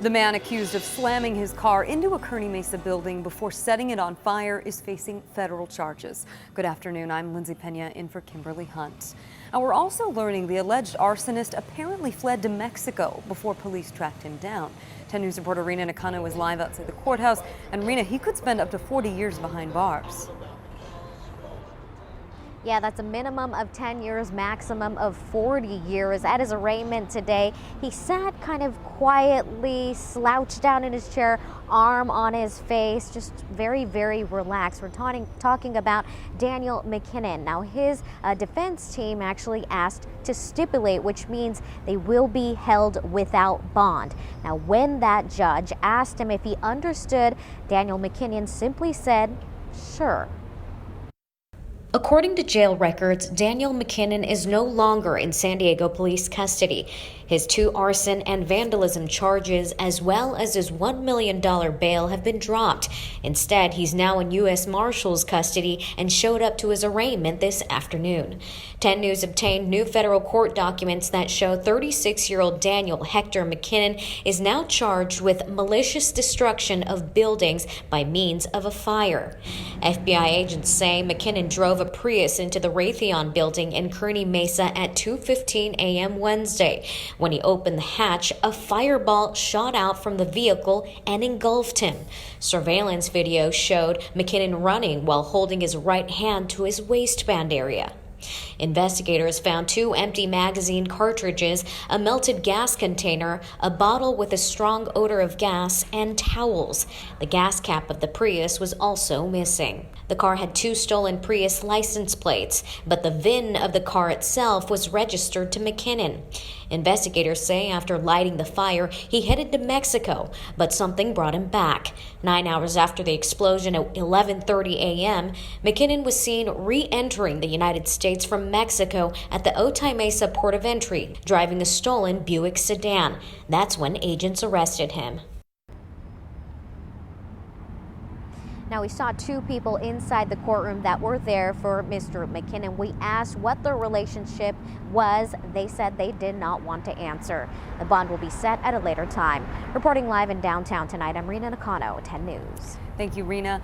The man accused of slamming his car into a Kearney Mesa building before setting it on fire is facing federal charges. Good afternoon, I'm Lindsay Pena in for Kimberly Hunt. And we're also learning the alleged arsonist apparently fled to Mexico before police tracked him down. 10 News reporter Rena Nakano is live outside the courthouse. And Rena, he could spend up to 40 years behind bars. Yeah, that's a minimum of 10 years, maximum of 40 years. At his arraignment today, he sat kind of quietly, slouched down in his chair, arm on his face, just very, very relaxed. We're talking about Daniel McKinnon. Now, his defense team actually asked to stipulate, which means they will be held without bond. Now, when that judge asked him if he understood, Daniel McKinnon simply said, "Sure." According to jail records, Daniel McKinnon is no longer in San Diego police custody. His 2 arson and vandalism charges, as well as his $1 million bail, have been dropped. Instead, he's now in U.S. Marshals custody and showed up to his arraignment this afternoon. 10 News obtained new federal court documents that show 36-year-old Daniel Hector McKinnon is now charged with malicious destruction of buildings by means of a fire. FBI agents say McKinnon drove a Prius into the Raytheon building in Kearney Mesa at 2:15 a.m. Wednesday. When he opened the hatch, a fireball shot out from the vehicle and engulfed him. Surveillance video showed McKinnon running while holding his right hand to his waistband area. Investigators found 2 empty magazine cartridges, a melted gas container, a bottle with a strong odor of gas, and towels. The gas cap of the Prius was also missing. The car had 2 stolen Prius license plates, but the VIN of the car itself was registered to McKinnon. Investigators say after lighting the fire, he headed to Mexico, but something brought him back. 9 hours after the explosion at 11:30 a.m., McKinnon was seen re-entering the United States from Mexico at the Otay Mesa port of entry, driving a stolen Buick sedan. That's when agents arrested him. Now, we saw 2 people inside the courtroom that were there for Mr. McKinnon. We asked what their relationship was. They said they did not want to answer. The bond will be set at a later time. Reporting live in downtown tonight, I'm Rena Nakano, 10 News. Thank you, Rena.